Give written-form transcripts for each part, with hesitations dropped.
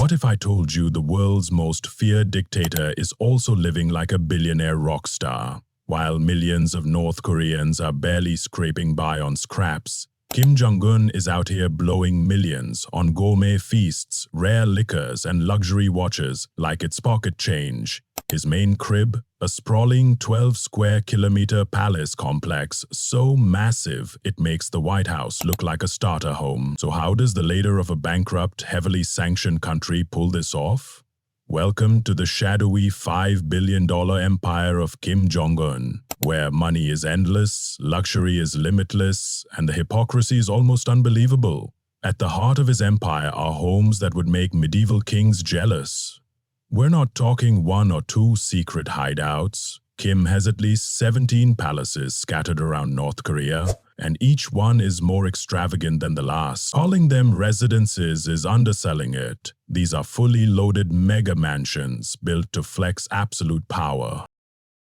What if I told you the world's most feared dictator is also living like a billionaire rock star? While millions of North Koreans are barely scraping by on scraps, Kim Jong Un is out here blowing millions on gourmet feasts, rare liquors, and luxury watches like it's pocket change. His main crib, a sprawling 12-square-kilometer palace complex so massive it makes the White House look like a starter home. So how does the leader of a bankrupt, heavily sanctioned country pull this off? Welcome to the shadowy $5 billion empire of Kim Jong Un, where money is endless, luxury is limitless, and the hypocrisy is almost unbelievable. At the heart of his empire are homes that would make medieval kings jealous. We're not talking one or two secret hideouts. Kim has at least 17 palaces scattered around North Korea, and each one is more extravagant than the last. Calling them residences is underselling it. These are fully loaded mega mansions built to flex absolute power.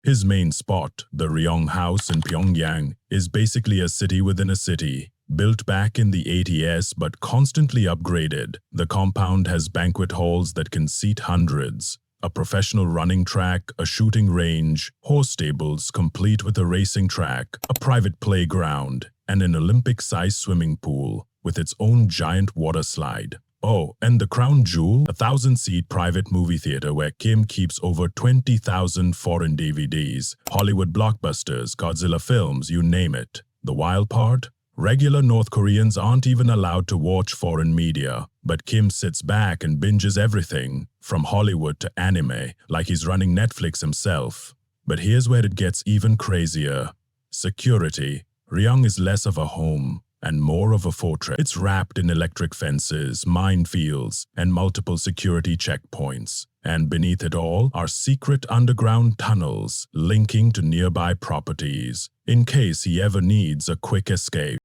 His main spot, the Ryong House in Pyongyang, is basically a city within a city. Built back in the 80s but constantly upgraded, the compound has banquet halls that can seat hundreds, a professional running track, a shooting range, horse stables complete with a racing track, a private playground, and an Olympic-sized swimming pool with its own giant water slide. Oh, and the crown jewel, a 1,000-seat private movie theater where Kim keeps over 20,000 foreign DVDs, Hollywood blockbusters, Godzilla films, you name it. The wild part? Regular North Koreans aren't even allowed to watch foreign media, but Kim sits back and binges everything, from Hollywood to anime, like he's running Netflix himself. But here's where it gets even crazier. Security. Ryong is less of a home and more of a fortress. It's wrapped in electric fences, minefields, and multiple security checkpoints. And beneath it all are secret underground tunnels linking to nearby properties, in case he ever needs a quick escape.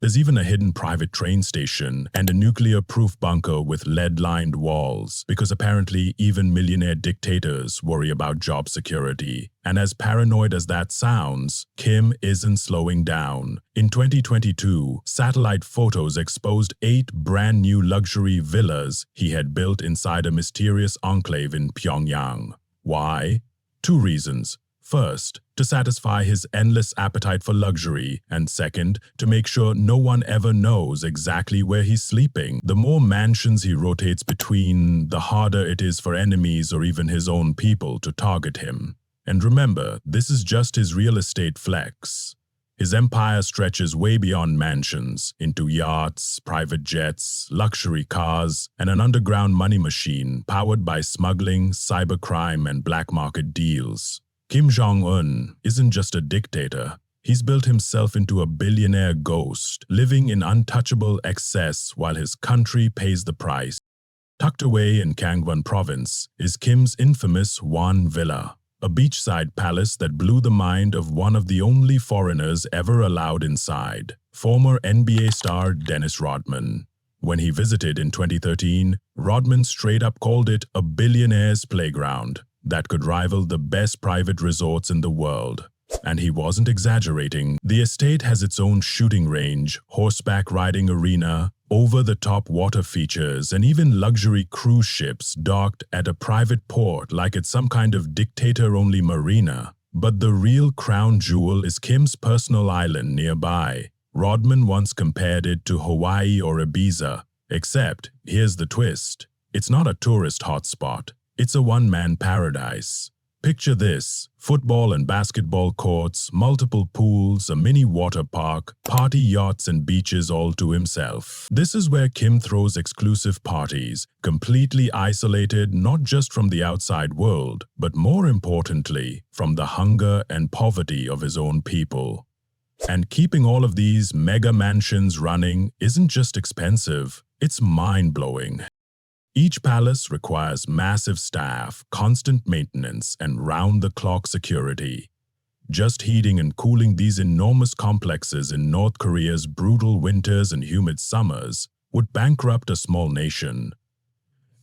There's even a hidden private train station and a nuclear-proof bunker with lead-lined walls, because apparently even millionaire dictators worry about job security. And as paranoid as that sounds, Kim isn't slowing down. In 2022, satellite photos exposed 8 brand-new luxury villas he had built inside a mysterious enclave in Pyongyang. Why? 2 reasons. First, to satisfy his endless appetite for luxury, and second, to make sure no one ever knows exactly where he's sleeping. The more mansions he rotates between, the harder it is for enemies or even his own people to target him. And remember, this is just his real estate flex. His empire stretches way beyond mansions, into yachts, private jets, luxury cars, and an underground money machine powered by smuggling, cybercrime, and black market deals. Kim Jong Un isn't just a dictator. He's built himself into a billionaire ghost, living in untouchable excess while his country pays the price. Tucked away in Gangwon province is Kim's infamous Wan Villa, a beachside palace that blew the mind of one of the only foreigners ever allowed inside, former NBA star Dennis Rodman. When he visited in 2013, Rodman straight up called it a billionaire's playground that could rival the best private resorts in the world. And he wasn't exaggerating. The estate has its own shooting range, horseback riding arena, over-the-top water features, and even luxury cruise ships docked at a private port like it's some kind of dictator-only marina. But the real crown jewel is Kim's personal island nearby. Rodman once compared it to Hawaii or Ibiza. Except, here's the twist. It's not a tourist hotspot. It's a one-man paradise. Picture this: football and basketball courts, multiple pools, a mini water park, party yachts and beaches all to himself. This is where Kim throws exclusive parties, completely isolated not just from the outside world, but more importantly, from the hunger and poverty of his own people. And keeping all of these mega mansions running isn't just expensive, it's mind-blowing. Each palace requires massive staff, constant maintenance, and round-the-clock security. Just heating and cooling these enormous complexes in North Korea's brutal winters and humid summers would bankrupt a small nation.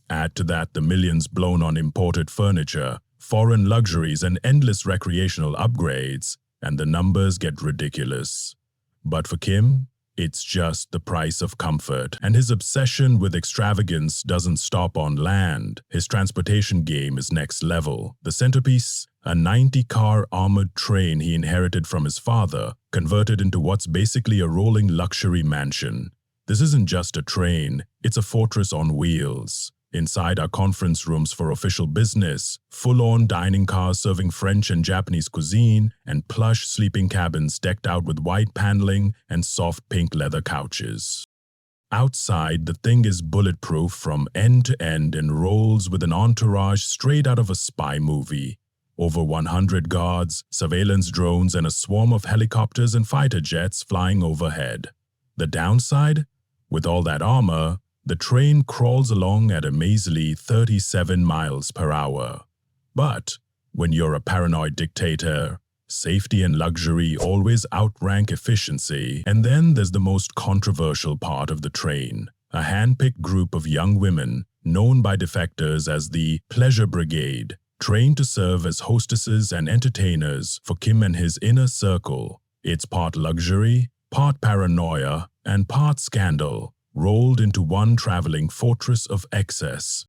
Add to that the millions blown on imported furniture, foreign luxuries, and endless recreational upgrades, and the numbers get ridiculous. But for Kim, It's just the price of comfort. And his obsession with extravagance doesn't stop on land. His transportation game is next level. The centerpiece? A 90-car armored train he inherited from his father, converted into what's basically a rolling luxury mansion. This isn't just a train, it's a fortress on wheels. Inside are conference rooms for official business, full-on dining cars serving French and Japanese cuisine, and plush sleeping cabins decked out with white paneling and soft pink leather couches. Outside, the thing is bulletproof from end to end and rolls with an entourage straight out of a spy movie. Over 100 guards, surveillance drones, and a swarm of helicopters and fighter jets flying overhead. The downside? With all that armor, the train crawls along at a measly 37 miles per hour. But when you're a paranoid dictator, safety and luxury always outrank efficiency. And then there's the most controversial part of the train. A hand-picked group of young women, known by defectors as the Pleasure Brigade, trained to serve as hostesses and entertainers for Kim and his inner circle. It's part luxury, part paranoia, and part scandal, rolled into one traveling fortress of excess.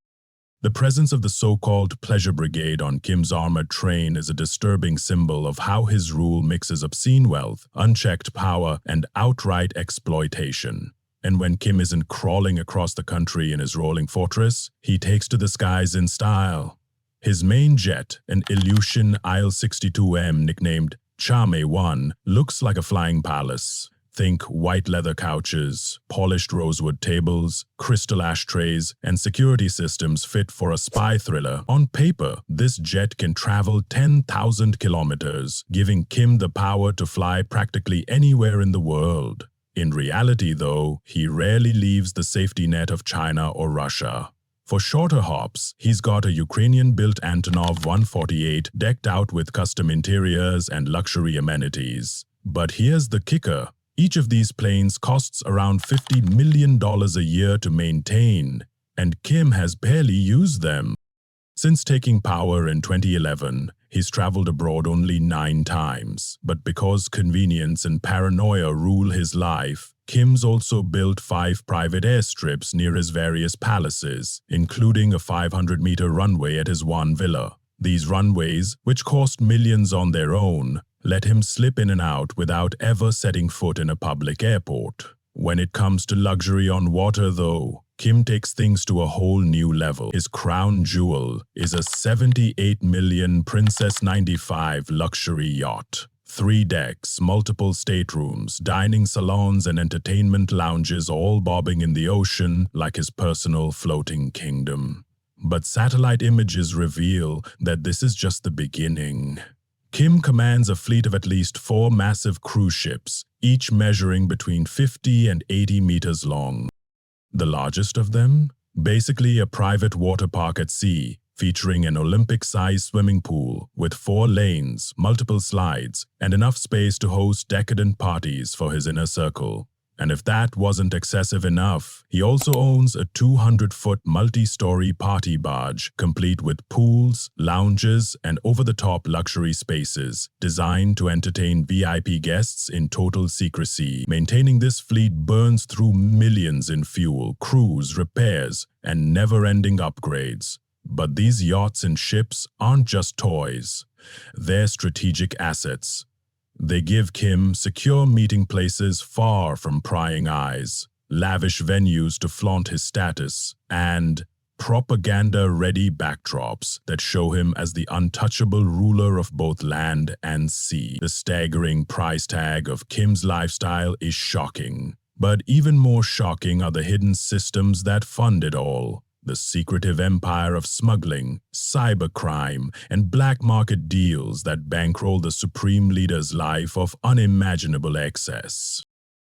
The presence of the so-called Pleasure Brigade on Kim's armored train is a disturbing symbol of how his rule mixes obscene wealth, unchecked power, and outright exploitation. And when Kim isn't crawling across the country in his rolling fortress, he takes to the skies in style. His main jet, an Ilyushin Il-62M nicknamed Chame-1, looks like a flying palace. Think white leather couches, polished rosewood tables, crystal ashtrays, and security systems fit for a spy thriller. On paper, this jet can travel 10,000 kilometers, giving Kim the power to fly practically anywhere in the world. In reality, though, he rarely leaves the safety net of China or Russia. For shorter hops, he's got a Ukrainian-built Antonov 148 decked out with custom interiors and luxury amenities. But here's the kicker. Each of these planes costs around $50 million a year to maintain, and Kim has barely used them. Since taking power in 2011, he's traveled abroad only 9 times. But because convenience and paranoia rule his life, Kim's also built 5 private airstrips near his various palaces, including a 500-meter runway at his one villa. These runways, which cost millions on their own, let him slip in and out without ever setting foot in a public airport. When it comes to luxury on water, though, Kim takes things to a whole new level. His crown jewel is a $78 million Princess 95 luxury yacht. 3 decks, multiple staterooms, dining salons, and entertainment lounges all bobbing in the ocean like his personal floating kingdom. But satellite images reveal that this is just the beginning. Kim commands a fleet of at least 4 massive cruise ships, each measuring between 50 and 80 meters long. The largest of them? Basically a private water park at sea, featuring an Olympic-sized swimming pool with 4 lanes, multiple slides, and enough space to host decadent parties for his inner circle. And if that wasn't excessive enough, he also owns a 200-foot multi-story party barge, complete with pools, lounges, and over-the-top luxury spaces, designed to entertain VIP guests in total secrecy. Maintaining this fleet burns through millions in fuel, crews, repairs, and never-ending upgrades. But these yachts and ships aren't just toys. They're strategic assets. They give Kim secure meeting places far from prying eyes, lavish venues to flaunt his status, and propaganda-ready backdrops that show him as the untouchable ruler of both land and sea. The staggering price tag of Kim's lifestyle is shocking. But even more shocking are the hidden systems that fund it all. The secretive empire of smuggling, cybercrime, and black market deals that bankroll the supreme leader's life of unimaginable excess.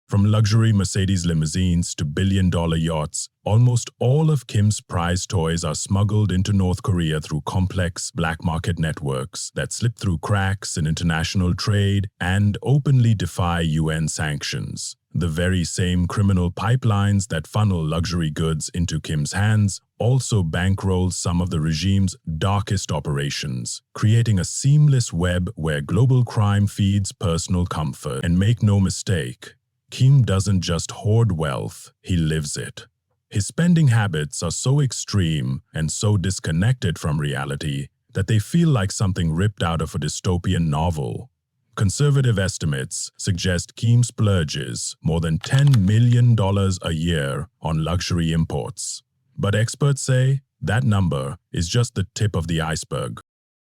From luxury Mercedes limousines to billion-dollar yachts, almost all of Kim's prize toys are smuggled into North Korea through complex black market networks that slip through cracks in international trade and openly defy UN sanctions. The very same criminal pipelines that funnel luxury goods into Kim's hands also bankroll some of the regime's darkest operations, creating a seamless web where global crime feeds personal comfort. And make no mistake, Kim doesn't just hoard wealth, he lives it. His spending habits are so extreme and so disconnected from reality that they feel like something ripped out of a dystopian novel. Conservative estimates suggest Kim splurges more than $10 million a year on luxury imports. But experts say that number is just the tip of the iceberg.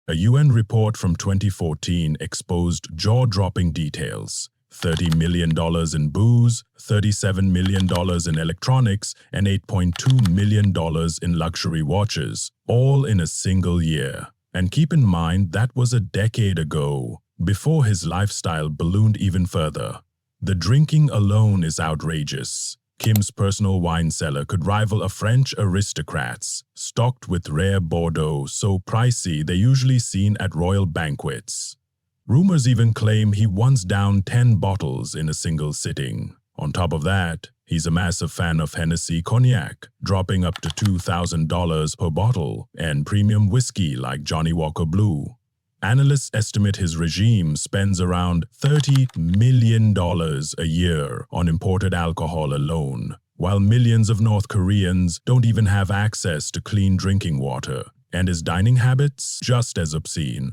A UN report from 2014 exposed jaw-dropping details: $30 million in booze, $37 million in electronics, and $8.2 million in luxury watches, all in a single year. And keep in mind that was a decade ago, before his lifestyle ballooned even further. The drinking alone is outrageous. Kim's personal wine cellar could rival a French aristocrat's, stocked with rare Bordeaux so pricey they're usually seen at royal banquets. Rumors even claim he once downed 10 bottles in a single sitting. On top of that, he's a massive fan of Hennessy cognac, dropping up to $2,000 per bottle, and premium whiskey like Johnny Walker Blue. Analysts estimate his regime spends around $30 million a year on imported alcohol alone, while millions of North Koreans don't even have access to clean drinking water, and his dining habits just as obscene.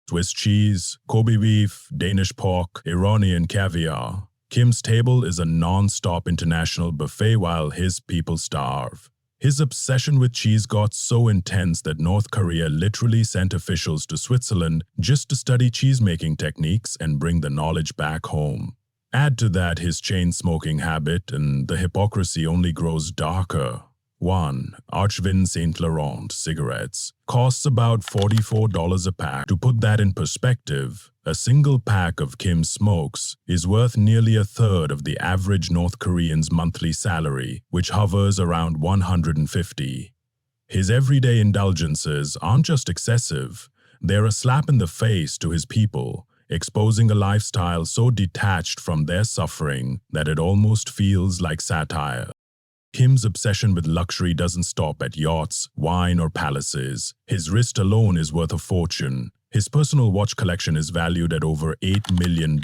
Swiss cheese, Kobe beef, Danish pork, Iranian caviar. Kim's table is a non-stop international buffet while his people starve. His obsession with cheese got so intense that North Korea literally sent officials to Switzerland just to study cheese-making techniques and bring the knowledge back home. Add to that his chain-smoking habit and the hypocrisy only grows darker. 1. Archvin Saint Laurent cigarettes costs about $44 a pack. To put that in perspective, a single pack of Kim smokes is worth nearly a third of the average North Korean's monthly salary, which hovers around $150. His everyday indulgences aren't just excessive, they're a slap in the face to his people, exposing a lifestyle so detached from their suffering that it almost feels like satire. Kim's obsession with luxury doesn't stop at yachts, wine, or palaces. His wrist alone is worth a fortune. His personal watch collection is valued at over $8 million,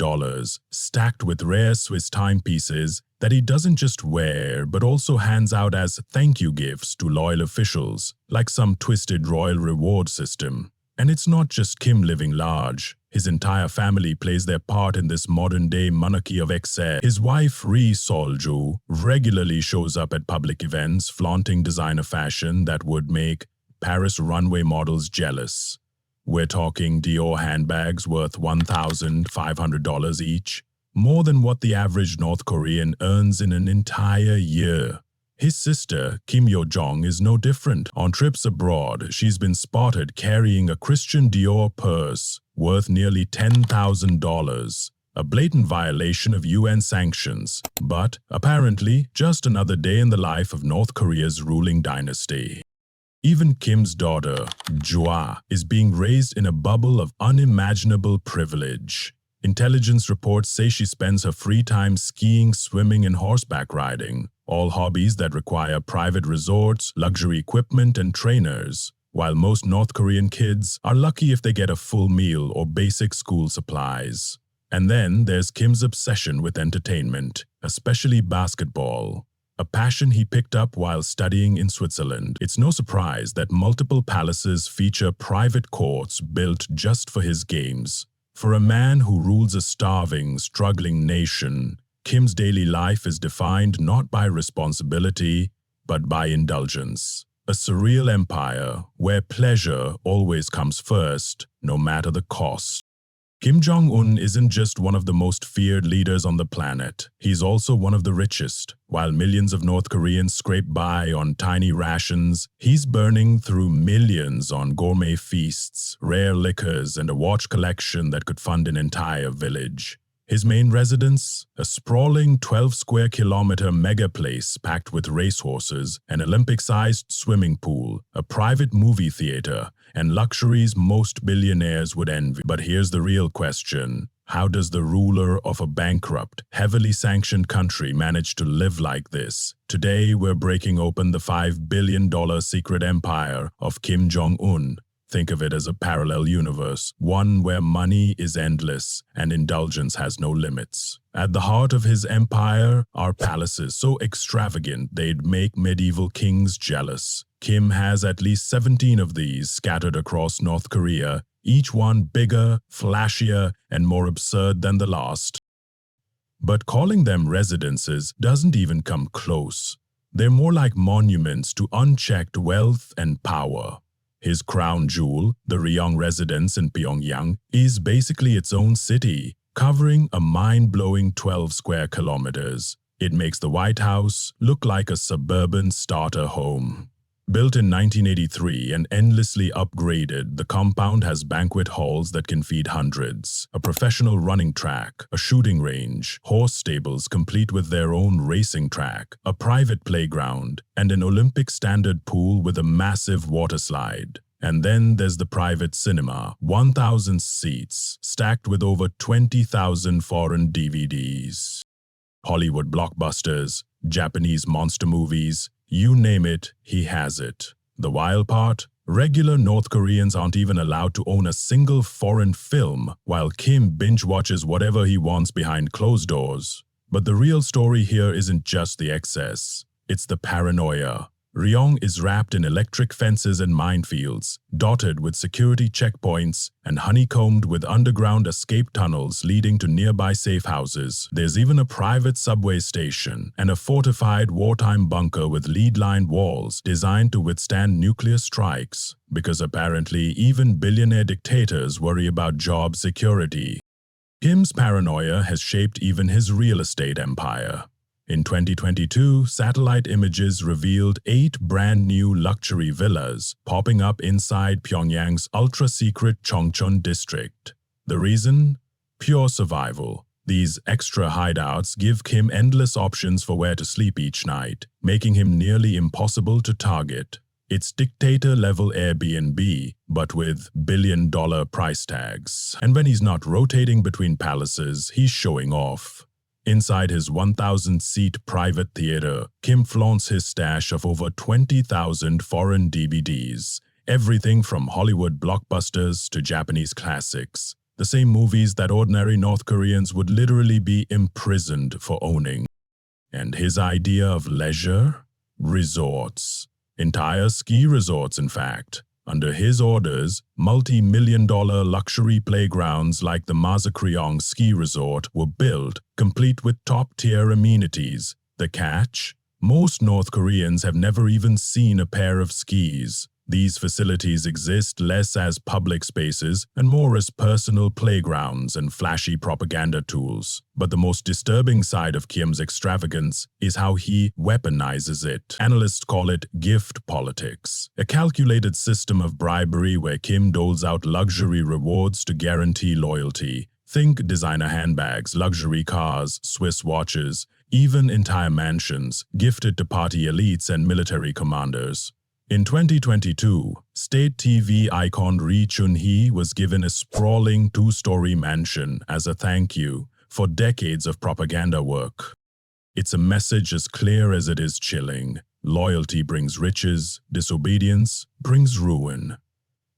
stacked with rare Swiss timepieces that he doesn't just wear but also hands out as thank you gifts to loyal officials, like some twisted royal reward system. And it's not just Kim living large. His entire family plays their part in this modern-day monarchy of excess. His wife, Ri Sol-ju, regularly shows up at public events flaunting designer fashion that would make Paris runway models jealous. We're talking Dior handbags worth $1,500 each, more than what the average North Korean earns in an entire year. His sister, Kim Yo-jong, is no different. On trips abroad, she's been spotted carrying a Christian Dior purse worth nearly $10,000, a blatant violation of UN sanctions, but apparently just another day in the life of North Korea's ruling dynasty. Even Kim's daughter, Jua, is being raised in a bubble of unimaginable privilege. Intelligence reports say she spends her free time skiing, swimming, and horseback riding, all hobbies that require private resorts, luxury equipment, and trainers, while most North Korean kids are lucky if they get a full meal or basic school supplies. And then there's Kim's obsession with entertainment, especially basketball, a passion he picked up while studying in Switzerland. It's no surprise that multiple palaces feature private courts built just for his games. For a man who rules a starving, struggling nation, Kim's daily life is defined not by responsibility, but by indulgence. A surreal empire where pleasure always comes first, no matter the cost. Kim Jong Un isn't just one of the most feared leaders on the planet. He's also one of the richest. While millions of North Koreans scrape by on tiny rations, he's burning through millions on gourmet feasts, rare liquors, and a watch collection that could fund an entire village. His main residence? A sprawling 12-square-kilometer mega-place packed with racehorses, an Olympic-sized swimming pool, a private movie theater, and luxuries most billionaires would envy. But here's the real question. How does the ruler of a bankrupt, heavily sanctioned country manage to live like this? Today, we're breaking open the $5 billion secret empire of Kim Jong Un. Think of it as a parallel universe, one where money is endless and indulgence has no limits. At the heart of his empire are palaces so extravagant they'd make medieval kings jealous. Kim has at least 17 of these scattered across North Korea, each one bigger, flashier, and more absurd than the last. But calling them residences doesn't even come close. They're more like monuments to unchecked wealth and power. His crown jewel, the Ryong residence in Pyongyang, is basically its own city, covering a mind-blowing 12 square kilometers. It makes the White House look like a suburban starter home. Built in 1983 and endlessly upgraded, the compound has banquet halls that can feed hundreds, a professional running track, a shooting range, horse stables complete with their own racing track, a private playground, and an Olympic-standard pool with a massive water slide. And then there's the private cinema, 1,000 seats, stacked with over 20,000 foreign DVDs. Hollywood blockbusters, Japanese monster movies, you name it, he has it. The wild part? Regular North Koreans aren't even allowed to own a single foreign film, while Kim binge-watches whatever he wants behind closed doors. But the real story here isn't just the excess. It's the paranoia. Ryong is wrapped in electric fences and minefields, dotted with security checkpoints, and honeycombed with underground escape tunnels leading to nearby safe houses. There's even a private subway station and a fortified wartime bunker with lead-lined walls designed to withstand nuclear strikes, because apparently even billionaire dictators worry about job security. Kim's paranoia has shaped even his real estate empire. In 2022, satellite images revealed 8 brand-new luxury villas popping up inside Pyongyang's ultra-secret Chongchon district. The reason? Pure survival. These extra hideouts give Kim endless options for where to sleep each night, making him nearly impossible to target. It's dictator-level Airbnb, but with billion-dollar price tags. And when he's not rotating between palaces, he's showing off. Inside his 1,000-seat private theater, Kim flaunts his stash of over 20,000 foreign DVDs, everything from Hollywood blockbusters to Japanese classics, the same movies that ordinary North Koreans would literally be imprisoned for owning. And his idea of leisure? Resorts. Entire ski resorts, in fact. Under his orders, multi-million-dollar luxury playgrounds like the Mazakryong ski resort were built, complete with top-tier amenities. The catch? Most North Koreans have never even seen a pair of skis. These facilities exist less as public spaces and more as personal playgrounds and flashy propaganda tools. But the most disturbing side of Kim's extravagance is how he weaponizes it. Analysts call it gift politics, a calculated system of bribery where Kim doles out luxury rewards to guarantee loyalty. Think designer handbags, luxury cars, Swiss watches, even entire mansions gifted to party elites and military commanders. In 2022, state TV icon Ri Chun-hee was given a sprawling 2-story mansion as a thank you for decades of propaganda work. It's a message as clear as it is chilling. Loyalty brings riches, disobedience brings ruin.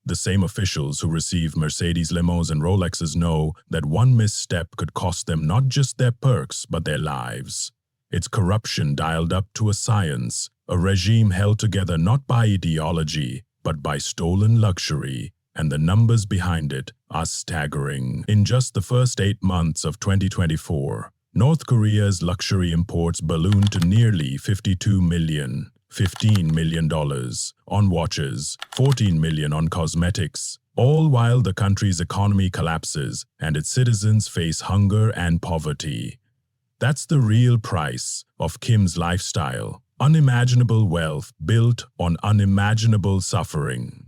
The same officials who receive Mercedes limos and Rolexes know that one misstep could cost them not just their perks but their lives. It's corruption dialed up to a science, a regime held together not by ideology, but by stolen luxury, and the numbers behind it are staggering. In just the first 8 months of 2024, North Korea's luxury imports ballooned to nearly $52 million, $15 million on watches, $14 million on cosmetics, all while the country's economy collapses and its citizens face hunger and poverty. That's the real price of Kim's lifestyle. Unimaginable wealth built on unimaginable suffering.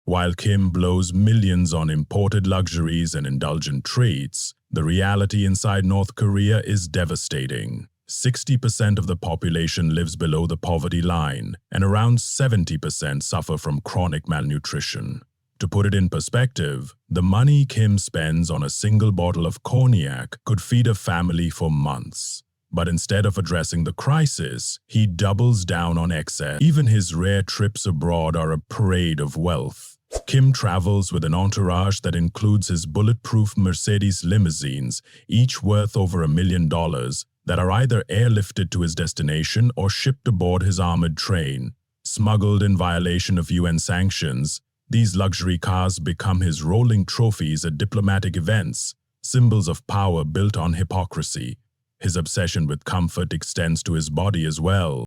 While Kim blows millions on imported luxuries and indulgent treats, the reality inside North Korea is devastating. 60% of the population lives below the poverty line, and around 70% suffer from chronic malnutrition. To put it in perspective, the money Kim spends on a single bottle of cognac could feed a family for months. But instead of addressing the crisis, he doubles down on excess. Even his rare trips abroad are a parade of wealth. Kim travels with an entourage that includes his bulletproof Mercedes limousines, each worth over $1 million, that are either airlifted to his destination or shipped aboard his armored train. Smuggled in violation of UN sanctions, these luxury cars become his rolling trophies at diplomatic events, symbols of power built on hypocrisy. His obsession with comfort extends to his body as well.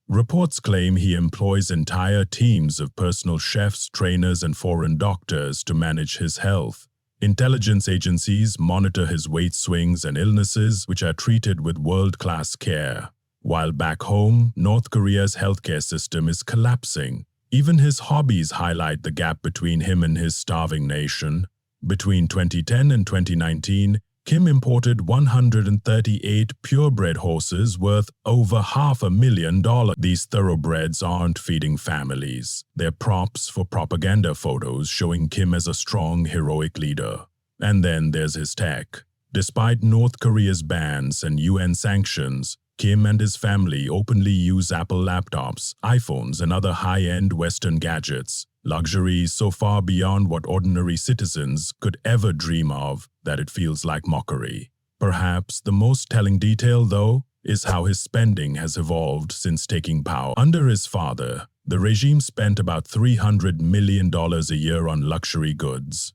Reports claim he employs entire teams of personal chefs, trainers, and foreign doctors to manage his health. Intelligence agencies monitor his weight swings and illnesses, which are treated with world-class care. While back home, North Korea's healthcare system is collapsing. Even his hobbies highlight the gap between him and his starving nation. Between 2010 and 2019, Kim imported 138 purebred horses worth over $500,000. These thoroughbreds aren't feeding families. They're props for propaganda photos showing Kim as a strong, heroic leader. And then there's his tech. Despite North Korea's bans and UN sanctions, Kim and his family openly use Apple laptops, iPhones, and other high-end Western gadgets. Luxury so far beyond what ordinary citizens could ever dream of that it feels like mockery. Perhaps the most telling detail, though, is how his spending has evolved since taking power. Under his father, the regime spent about $300 million a year on luxury goods.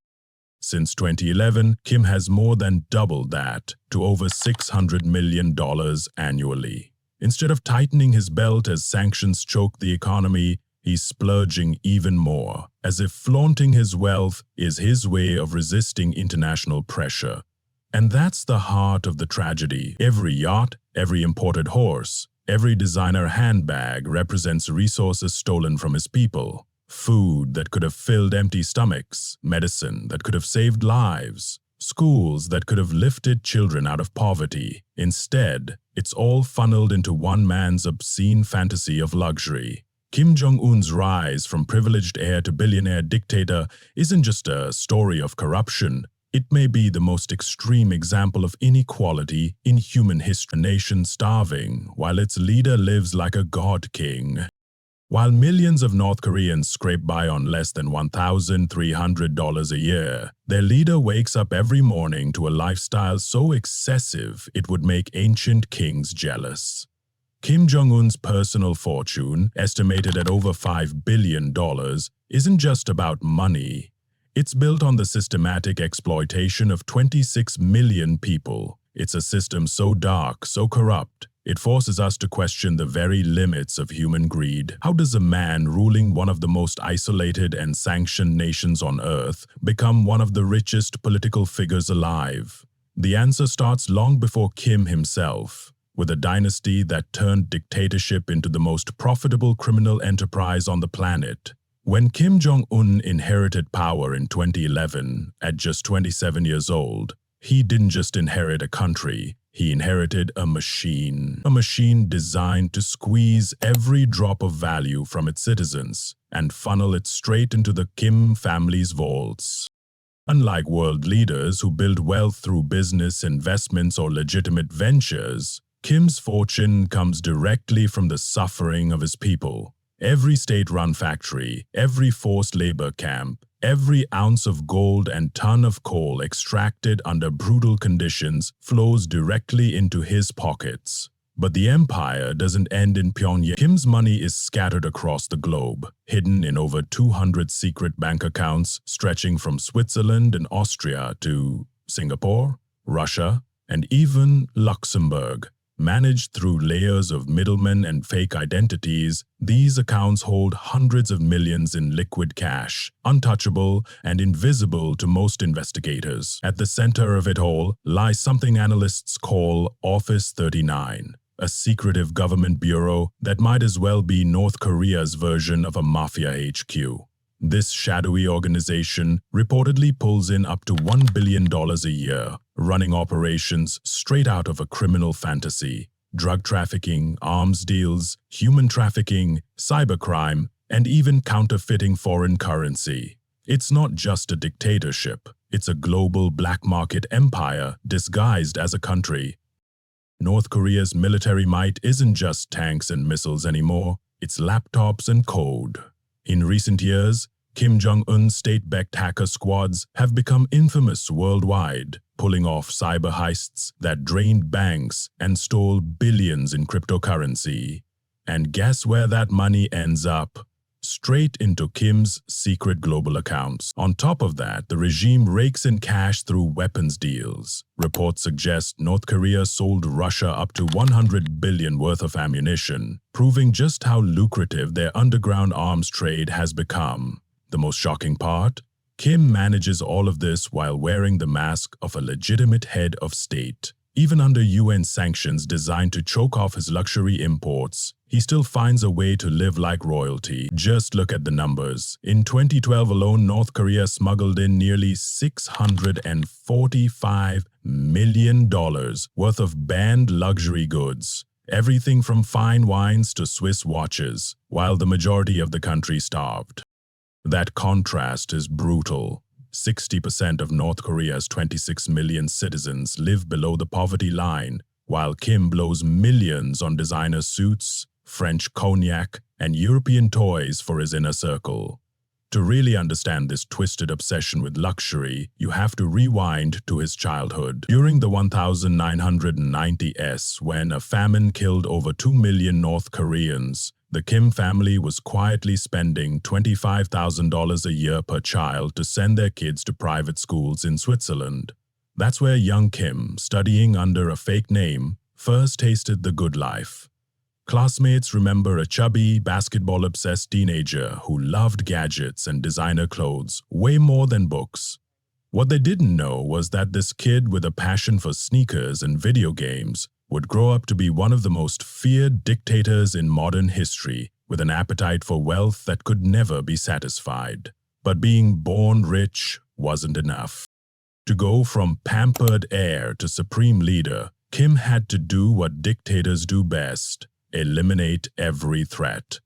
Since 2011, Kim has more than doubled that to over $600 million annually. Instead of tightening his belt as sanctions choke the economy, he's splurging even more, as if flaunting his wealth is his way of resisting international pressure. And that's the heart of the tragedy. Every yacht, every imported horse, every designer handbag represents resources stolen from his people. Food that could have filled empty stomachs, medicine that could have saved lives, schools that could have lifted children out of poverty. Instead, it's all funneled into one man's obscene fantasy of luxury. Kim Jong Un's rise from privileged heir to billionaire dictator isn't just a story of corruption. It may be the most extreme example of inequality in human history. A nation starving while its leader lives like a god king. While millions of North Koreans scrape by on less than $1,300 a year, their leader wakes up every morning to a lifestyle so excessive it would make ancient kings jealous. Kim Jong Un's personal fortune, estimated at over $5 billion, isn't just about money. It's built on the systematic exploitation of 26 million people. It's a system so dark, so corrupt, it forces us to question the very limits of human greed. How does a man ruling one of the most isolated and sanctioned nations on earth become one of the richest political figures alive? The answer starts long before Kim himself, with a dynasty that turned dictatorship into the most profitable criminal enterprise on the planet. When Kim Jong Un inherited power in 2011, at just 27 years old, he didn't just inherit a country. He inherited a machine designed to squeeze every drop of value from its citizens and funnel it straight into the Kim family's vaults. Unlike world leaders who build wealth through business, investments, or legitimate ventures, Kim's fortune comes directly from the suffering of his people. Every state-run factory, every forced labor camp, every ounce of gold and ton of coal extracted under brutal conditions flows directly into his pockets. But the empire doesn't end in Pyongyang. Kim's money is scattered across the globe, hidden in over 200 secret bank accounts stretching from Switzerland and Austria to Singapore, Russia, and even Luxembourg. Managed through layers of middlemen and fake identities, these accounts hold hundreds of millions in liquid cash, untouchable and invisible to most investigators. At the center of it all lies something analysts call Office 39, a secretive government bureau that might as well be North Korea's version of a mafia HQ. This shadowy organization reportedly pulls in up to $1 billion a year, running operations straight out of a criminal fantasy. Drug trafficking, arms deals, human trafficking, cybercrime, and even counterfeiting foreign currency. It's not just a dictatorship, it's a global black market empire disguised as a country. North Korea's military might isn't just tanks and missiles anymore, it's laptops and code. In recent years, Kim Jong Un's state-backed hacker squads have become infamous worldwide, pulling off cyber heists that drained banks and stole billions in cryptocurrency. And guess where that money ends up? Straight into Kim's secret global accounts. On top of that, the regime rakes in cash through weapons deals. Reports suggest North Korea sold Russia up to $100 billion worth of ammunition, proving just how lucrative their underground arms trade has become. The most shocking part? Kim manages all of this while wearing the mask of a legitimate head of state. Even under UN sanctions designed to choke off his luxury imports, he still finds a way to live like royalty. Just look at the numbers. In 2012 alone, North Korea smuggled in nearly $645 million worth of banned luxury goods. Everything from fine wines to Swiss watches, while the majority of the country starved. That contrast is brutal. 60% of North Korea's 26 million citizens live below the poverty line, while Kim blows millions on designer suits, French cognac, and European toys for his inner circle. To really understand this twisted obsession with luxury, you have to rewind to his childhood. During the 1990s, when a famine killed over 2 million North Koreans, the Kim family was quietly spending $25,000 a year per child to send their kids to private schools in Switzerland. That's where young Kim, studying under a fake name, first tasted the good life. Classmates remember a chubby, basketball-obsessed teenager who loved gadgets and designer clothes way more than books. What they didn't know was that this kid with a passion for sneakers and video games would grow up to be one of the most feared dictators in modern history, with an appetite for wealth that could never be satisfied. But being born rich wasn't enough. To go from pampered heir to supreme leader, Kim had to do what dictators do best: eliminate every threat.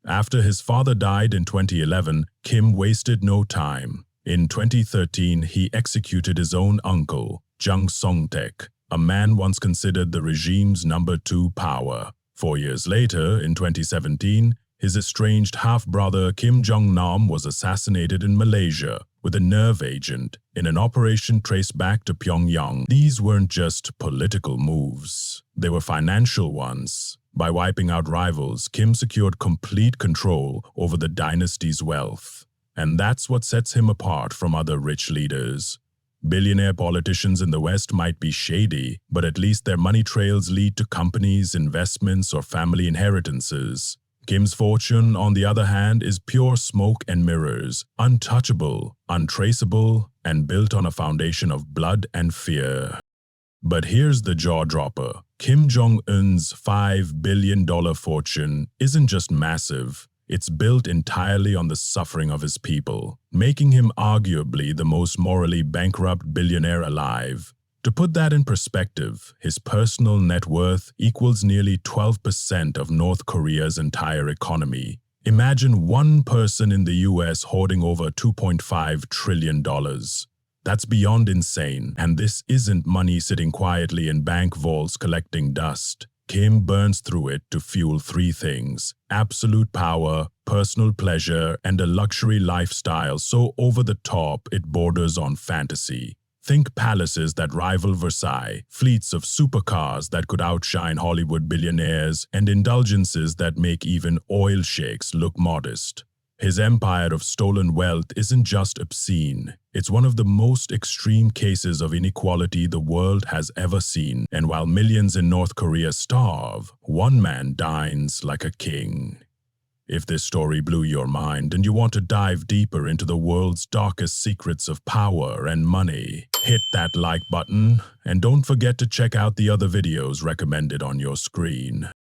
After his father died in 2011, Kim wasted no time. In 2013, he executed his own uncle, Jung Song-taek, a man once considered the regime's number 2 power. 4 years later, in 2017, his estranged half-brother Kim Jong Un was assassinated in Malaysia with a nerve agent in an operation traced back to Pyongyang. These weren't just political moves, they were financial ones. By wiping out rivals, Kim secured complete control over the dynasty's wealth. And that's what sets him apart from other rich leaders. Billionaire politicians in the West might be shady, but at least their money trails lead to companies, investments, or family inheritances. Kim's fortune, on the other hand, is pure smoke and mirrors, untouchable, untraceable, and built on a foundation of blood and fear. But here's the jaw-dropper. Kim Jong Un's $5 billion fortune isn't just massive. It's built entirely on the suffering of his people, making him arguably the most morally bankrupt billionaire alive. To put that in perspective, his personal net worth equals nearly 12% of North Korea's entire economy. Imagine one person in the US hoarding over $2.5 trillion. That's beyond insane, and this isn't money sitting quietly in bank vaults collecting dust. Kim burns through it to fuel 3 things: absolute power, personal pleasure, and a luxury lifestyle so over the top it borders on fantasy. Think palaces that rival Versailles, fleets of supercars that could outshine Hollywood billionaires, and indulgences that make even oil sheikhs look modest. His empire of stolen wealth isn't just obscene. It's one of the most extreme cases of inequality the world has ever seen. And while millions in North Korea starve, one man dines like a king. If this story blew your mind and you want to dive deeper into the world's darkest secrets of power and money, hit that like button and don't forget to check out the other videos recommended on your screen.